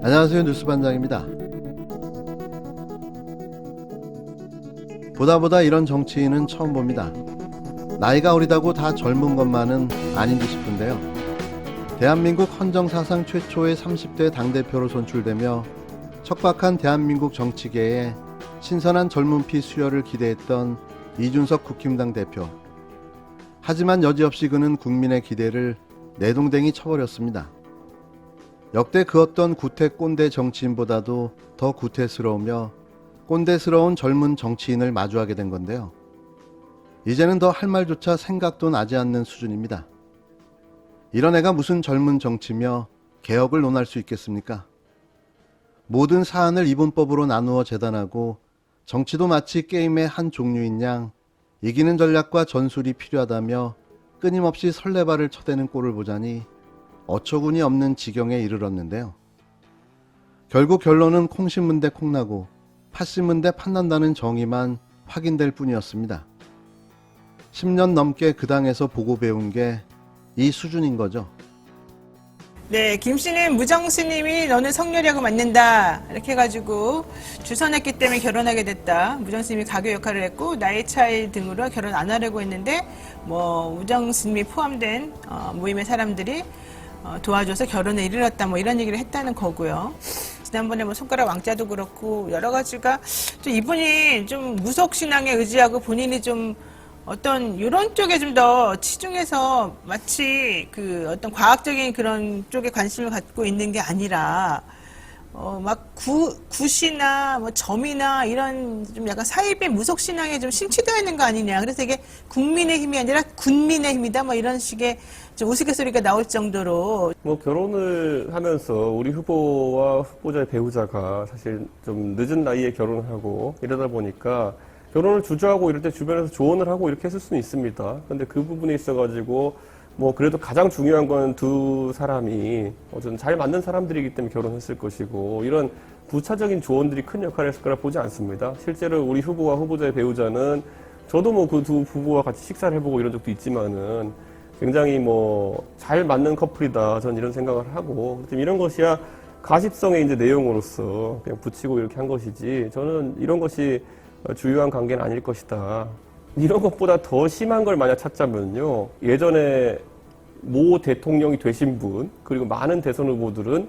안녕하세요. 뉴스반장입니다. 보다 이런 정치인은 처음 봅니다. 나이가 어리다고 다 젊은 것만은 아닌 듯 싶은데요. 대한민국 헌정사상 최초의 30대 당대표로 선출되며 척박한 대한민국 정치계에 신선한 젊은 피 수혈을 기대했던 이준석 국힘당 대표. 하지만 여지없이 그는 국민의 기대를 내동댕이 쳐버렸습니다. 역대 그 어떤 구태 꼰대 정치인보다도 더 구태스러우며 꼰대스러운 젊은 정치인을 마주하게 된 건데요. 이제는 더 할 말조차 생각도 나지 않는 수준입니다. 이런 애가 무슨 젊은 정치며 개혁을 논할 수 있겠습니까? 모든 사안을 이분법으로 나누어 재단하고 정치도 마치 게임의 한 종류인 양 이기는 전략과 전술이 필요하다며 끊임없이 설레발을 쳐대는 꼴을 보자니 어처구니 없는 지경에 이르렀는데요. 결국 결론은 콩 심은 데 콩나고 팥 심은 데 팥난다는 정의만 확인될 뿐이었습니다. 10년 넘게 그 당에서 보고 배운 게 이 수준인 거죠. 네, 김 씨는 무정 스님이 너는 성렬이하고 맞는다 이렇게 해가지고 주선했기 때문에 결혼하게 됐다. 무정 스님이 가교 역할을 했고 나이 차이 등으로 결혼 안 하려고 했는데 무정 스님이 포함된 모임의 사람들이 도와줘서 결혼에 이르렀다 이런 얘기를 했다는 거고요. 지난번에 손가락 왕자도 그렇고 여러 가지가 좀 이분이 좀 무속 신앙에 의지하고 본인이 좀 어떤 이런 쪽에 좀 더 치중해서 마치 그 어떤 과학적인 그런 쪽에 관심을 갖고 있는 게 아니라 막 굿이나 점이나 이런 좀 약간 사이비 무속 신앙에 좀 심취되어 있는 거 아니냐. 그래서 이게 국민의 힘이 아니라 군민의 힘이다. 이런 식의 좀 우스갯소리가 나올 정도로. 결혼을 하면서 우리 후보와 후보자의 배우자가 사실 좀 늦은 나이에 결혼을 하고 이러다 보니까 결혼을 주저하고 이럴 때 주변에서 조언을 하고 이렇게 했을 수는 있습니다. 근데 그 부분에 있어가지고 그래도 가장 중요한 건 두 사람이 어쨌든 잘 맞는 사람들이기 때문에 결혼했을 것이고 이런 부차적인 조언들이 큰 역할을 했을 거라 보지 않습니다. 실제로 우리 후보와 후보자의 배우자는 저도 그 두 부부와 같이 식사를 해보고 이런 적도 있지만은 굉장히 잘 맞는 커플이다. 저는 이런 생각을 하고 이런 것이야 가십성의 이제 내용으로서 그냥 붙이고 이렇게 한 것이지 저는 이런 것이 주요한 관계는 아닐 것이다. 이런 것보다 더 심한 걸 만약 찾자면요. 예전에 모 대통령이 되신 분, 그리고 많은 대선 후보들은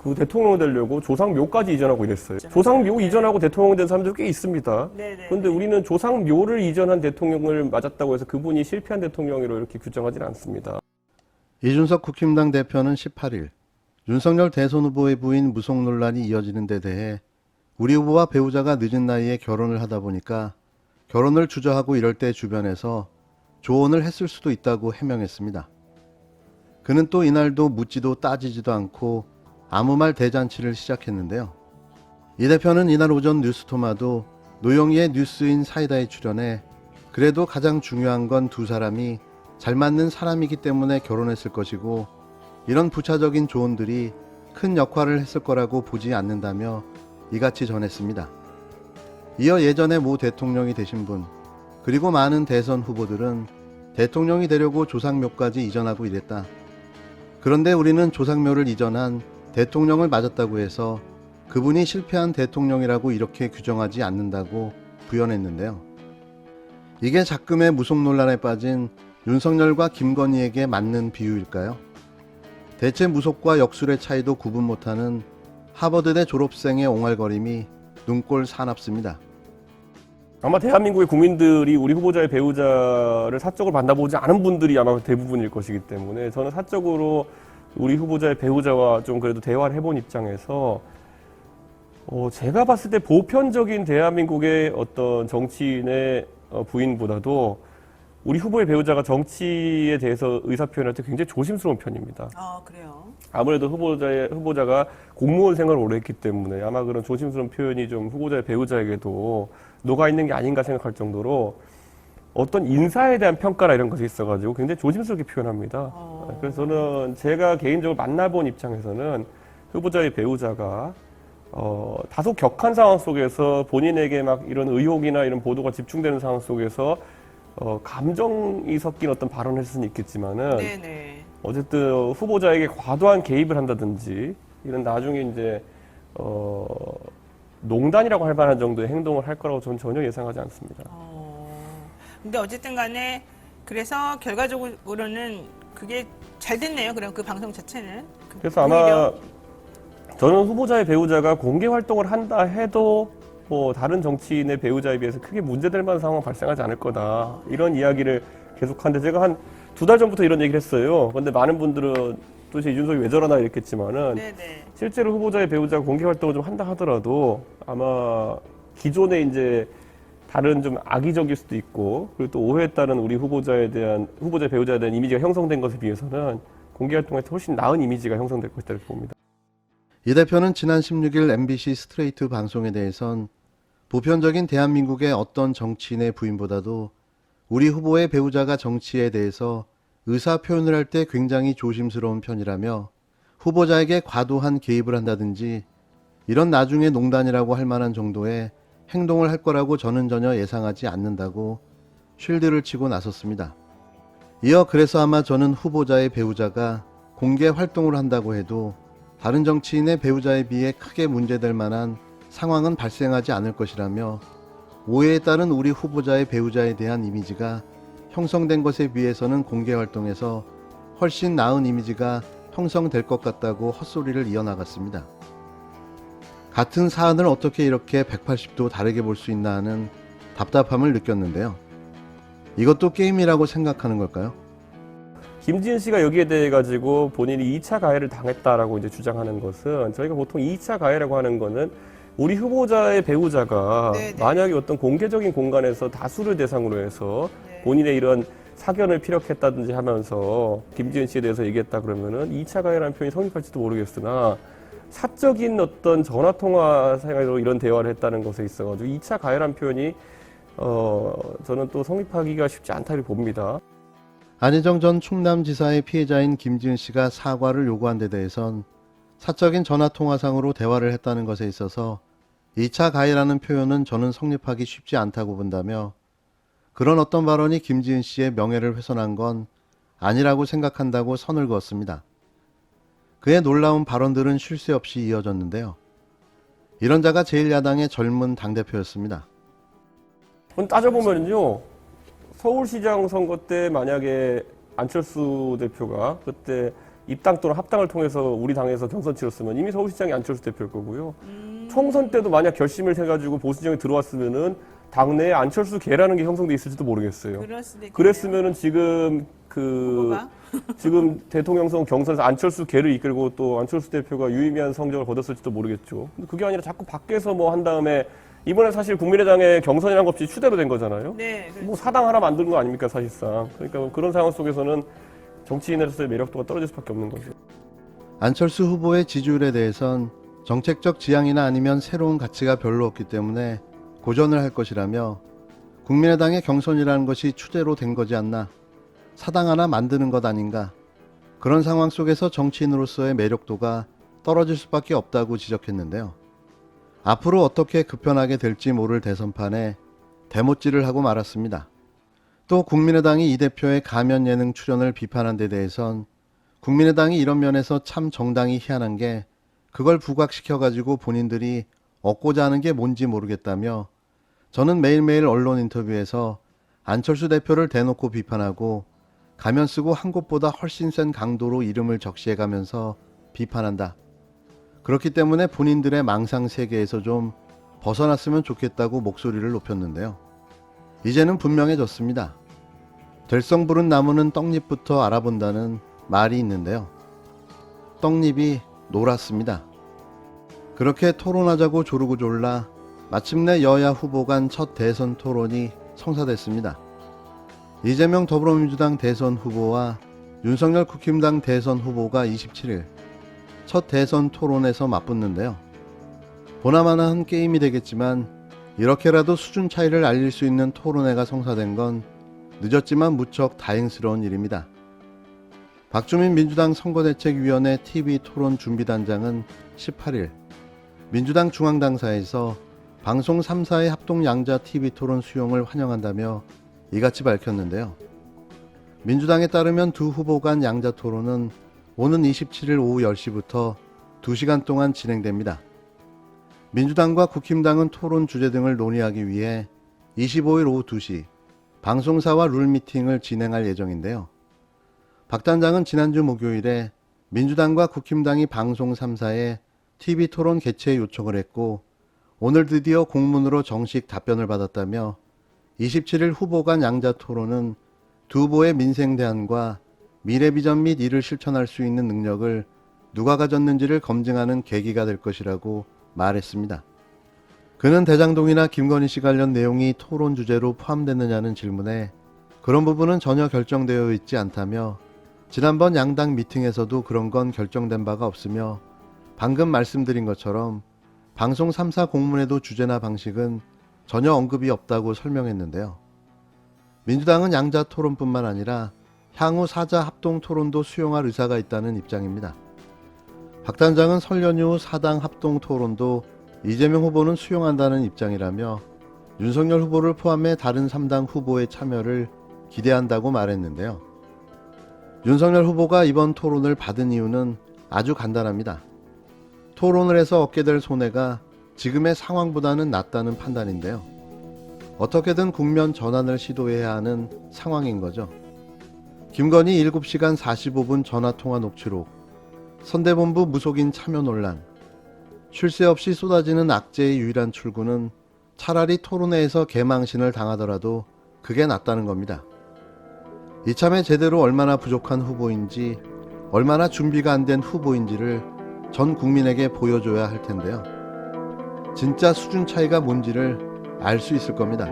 그 대통령 되려고 조상묘까지 이전하고 이랬어요. 조상묘 이전하고 대통령 된 사람들 꽤 있습니다. 그런데 우리는 조상묘를 이전한 대통령을 맞았다고 해서 그분이 실패한 대통령으로 이렇게 규정하지는 않습니다. 이준석 국힘당 대표는 18일 윤석열 대선 후보의 부인 무속 논란이 이어지는 데 대해 우리 후보와 배우자가 늦은 나이에 결혼을 하다 보니까 결혼을 주저하고 이럴 때 주변에서 조언을 했을 수도 있다고 해명했습니다. 그는 또 이날도 묻지도 따지지도 않고 아무 말 대잔치를 시작했는데요. 이 대표는 이날 오전 뉴스토마도 노영희의 뉴스인 사이다에 출연해 그래도 가장 중요한 건 두 사람이 잘 맞는 사람이기 때문에 결혼했을 것이고 이런 부차적인 조언들이 큰 역할을 했을 거라고 보지 않는다며 이같이 전했습니다. 이어 예전에 모 대통령이 되신 분 그리고 많은 대선 후보들은 대통령이 되려고 조상묘까지 이전하고 이랬다. 그런데 우리는 조상묘를 이전한 대통령을 맞았다고 해서 그분이 실패한 대통령이라고 이렇게 규정하지 않는다고 부연했는데요. 이게 작금의 무속 논란에 빠진 윤석열과 김건희에게 맞는 비유일까요? 대체 무속과 역술의 차이도 구분 못하는 하버드대 졸업생의 옹알거림이 눈꼴 사납습니다. 아마 대한민국의 국민들이 우리 후보자의 배우자를 사적으로 만나보지 않은 분들이 아마 대부분일 것이기 때문에 저는 사적으로 우리 후보자의 배우자와 좀 그래도 대화를 해본 입장에서 제가 봤을 때 보편적인 대한민국의 어떤 정치인의 부인보다도 우리 후보의 배우자가 정치에 대해서 의사표현할 때 굉장히 조심스러운 편입니다. 그래요? 아무래도 후보자가 공무원 생활을 오래 했기 때문에 아마 그런 조심스러운 표현이 좀 후보자의 배우자에게도 녹아있는 게 아닌가 생각할 정도로 어떤 인사에 대한 평가나 이런 것이 있어가지고 굉장히 조심스럽게 표현합니다. 그래서 저는 제가 개인적으로 만나본 입장에서는 후보자의 배우자가 다소 격한 상황 속에서 본인에게 막 이런 의혹이나 이런 보도가 집중되는 상황 속에서 감정이 섞인 어떤 발언을 했을 수는 있겠지만은 네네. 어쨌든 후보자에게 과도한 개입을 한다든지 이런 나중에 이제 농단이라고 할 만한 정도의 행동을 할 거라고 저는 전혀 예상하지 않습니다. 근데 어쨌든 간에 그래서 결과적으로는 그게 잘 됐네요. 그럼 그 방송 자체는. 그래서 아마 저는 후보자의 배우자가 공개 활동을 한다 해도 뭐 다른 정치인의 배우자에 비해서 크게 문제될 만한 상황은 발생하지 않을 거다. 이런 이야기를 계속하는데 제가 한 2달 전부터 이런 얘기를 했어요. 근데 많은 분들은 도대체 이준석이 왜 저러나 이랬겠지만은 네네. 실제로 후보자의 배우자가 공개 활동을 좀 한다 하더라도 아마 기존에 이제 다른 좀 악의적일 수도 있고 그리고 또 오해에 따른 우리 후보자의 배우자에 대한 이미지가 형성된 것에 비해서는 공개 활동에서 훨씬 나은 이미지가 형성될 것이다 이렇게 봅니다. 이 대표는 지난 16일 MBC 스트레이트 방송에 대해선 보편적인 대한민국의 어떤 정치인의 부인보다도 우리 후보의 배우자가 정치에 대해서 의사 표현을 할 때 굉장히 조심스러운 편이라며 후보자에게 과도한 개입을 한다든지 이런 나중에 농단이라고 할 만한 정도의 행동을 할 거라고 저는 전혀 예상하지 않는다고 쉴드를 치고 나섰습니다. 이어 그래서 아마 저는 후보자의 배우자가 공개 활동을 한다고 해도 다른 정치인의 배우자에 비해 크게 문제될 만한 상황은 발생하지 않을 것이라며 오해에 따른 우리 후보자의 배우자에 대한 이미지가 형성된 것에 비해서는 공개 활동에서 훨씬 나은 이미지가 형성될 것 같다고 헛소리를 이어나갔습니다. 같은 사안을 어떻게 이렇게 180도 다르게 볼 수 있나 하는 답답함을 느꼈는데요. 이것도 게임이라고 생각하는 걸까요? 김지은 씨가 여기에 대해 가지고 본인이 2차 가해를 당했다라고 이제 주장하는 것은 저희가 보통 2차 가해라고 하는 거는 우리 후보자의 배우자가 네네. 만약에 어떤 공개적인 공간에서 다수를 대상으로 해서 네. 본인의 이런 사견을 피력했다든지 하면서 김지은 씨에 대해서 얘기했다 그러면은 2차 가해라는 표현이 성립할지도 모르겠으나 사적인 어떤 전화통화 생활로 이런 대화를 했다는 것에 있어가지고 2차 가해라는 표현이 저는 또 성립하기가 쉽지 않다고 봅니다. 안희정 전 충남지사의 피해자인 김지은 씨가 사과를 요구한 데 대해선 사적인 전화통화상으로 대화를 했다는 것에 있어서 2차 가해라는 표현은 저는 성립하기 쉽지 않다고 본다며 그런 어떤 발언이 김지은 씨의 명예를 훼손한 건 아니라고 생각한다고 선을 그었습니다. 그의 놀라운 발언들은 쉴 새 없이 이어졌는데요. 이런 자가 제1야당의 젊은 당대표였습니다. 따져보면요. 서울시장 선거 때 만약에 안철수 대표가 그때 입당 또는 합당을 통해서 우리 당에서 경선 치렀으면 이미 서울시장이 안철수 대표일 거고요. 총선 때도 만약 결심을 해가지고 보수정에 들어왔으면은 당내에 안철수 계라는 게 형성돼 있을지도 모르겠어요. 그럴 수도 있겠네요. 그랬으면은 지금 후보가? 지금 대통령 선 경선에서 안철수 계를 이끌고 또 안철수 대표가 유의미한 성적을 거뒀을지도 모르겠죠. 근데 그게 아니라 자꾸 밖에서 뭐 한 다음에 이번에 사실 국민의당의 경선이라는 것 없이 추대로 된 거잖아요. 네. 그렇죠. 뭐 사당 하나 만드는 거 아닙니까 사실상. 그러니까 뭐 그런 상황 속에서는 정치인으로서의 매력도가 떨어질 수밖에 없는 거죠. 안철수 후보의 지지율에 대해선 정책적 지향이나 아니면 새로운 가치가 별로 없기 때문에 고전을 할 것이라며 국민의당의 경선이라는 것이 추대로 된 거지 않나, 사당 하나 만드는 것 아닌가, 그런 상황 속에서 정치인으로서의 매력도가 떨어질 수밖에 없다고 지적했는데요. 앞으로 어떻게 급변하게 될지 모를 대선판에 대못질을 하고 말았습니다. 또 국민의당이 이 대표의 가면 예능 출연을 비판한 데 대해선 국민의당이 이런 면에서 참 정당이 희한한 게 그걸 부각시켜가지고 본인들이 얻고자 하는 게 뭔지 모르겠다며 저는 매일매일 언론 인터뷰에서 안철수 대표를 대놓고 비판하고 가면 쓰고 한 곳보다 훨씬 센 강도로 이름을 적시해가면서 비판한다. 그렇기 때문에 본인들의 망상 세계에서 좀 벗어났으면 좋겠다고 목소리를 높였는데요. 이제는 분명해졌습니다. 될성 부른 나무는 떡잎부터 알아본다는 말이 있는데요. 떡잎이 노랗습니다. 그렇게 토론하자고 조르고 졸라 마침내 여야 후보 간 첫 대선 토론이 성사됐습니다. 이재명 더불어민주당 대선 후보와 윤석열 국힘당 대선 후보가 27일 첫 대선 토론에서 맞붙는데요. 보나마나 한 게임이 되겠지만 이렇게라도 수준 차이를 알릴 수 있는 토론회가 성사된 건 늦었지만 무척 다행스러운 일입니다. 박주민 민주당 선거대책위원회 TV 토론 준비단장은 18일 민주당 중앙당사에서 방송 3사의 합동 양자 TV 토론 수용을 환영한다며 이같이 밝혔는데요. 민주당에 따르면 두 후보 간 양자 토론은 오는 27일 오후 10시부터 2시간 동안 진행됩니다. 민주당과 국힘당은 토론 주제 등을 논의하기 위해 25일 오후 2시 방송사와 룰미팅을 진행할 예정인데요. 박 단장은 지난주 목요일에 민주당과 국힘당이 방송 3사에 TV토론 개최 요청을 했고 오늘 드디어 공문으로 정식 답변을 받았다며 27일 후보 간 양자 토론은 두 후보의 민생 대안과 미래 비전 및 이를 실천할 수 있는 능력을 누가 가졌는지를 검증하는 계기가 될 것이라고 말했습니다. 그는 대장동이나 김건희 씨 관련 내용이 토론 주제로 포함됐느냐는 질문에 그런 부분은 전혀 결정되어 있지 않다며 지난번 양당 미팅에서도 그런 건 결정된 바가 없으며 방금 말씀드린 것처럼 방송 3사 공문에도 주제나 방식은 전혀 언급이 없다고 설명했는데요. 민주당은 양자 토론뿐만 아니라 향후 사자 합동 토론도 수용할 의사가 있다는 입장입니다. 박 단장은 설 연휴 후 사당 합동 토론도 이재명 후보는 수용한다는 입장이라며 윤석열 후보를 포함해 다른 3당 후보의 참여를 기대한다고 말했는데요. 윤석열 후보가 이번 토론을 받은 이유는 아주 간단합니다. 토론을 해서 얻게 될 손해가 지금의 상황보다는 낫다는 판단인데요. 어떻게든 국면 전환을 시도해야 하는 상황인 거죠. 김건희 7시간 45분 전화통화 녹취록, 선대본부 무속인 참여 논란, 쉴 새 없이 쏟아지는 악재의 유일한 출구는 차라리 토론회에서 개망신을 당하더라도 그게 낫다는 겁니다. 이참에 제대로 얼마나 부족한 후보인지, 얼마나 준비가 안 된 후보인지를 전 국민에게 보여줘야 할 텐데요. 진짜 수준 차이가 뭔지를 알 수 있을 겁니다.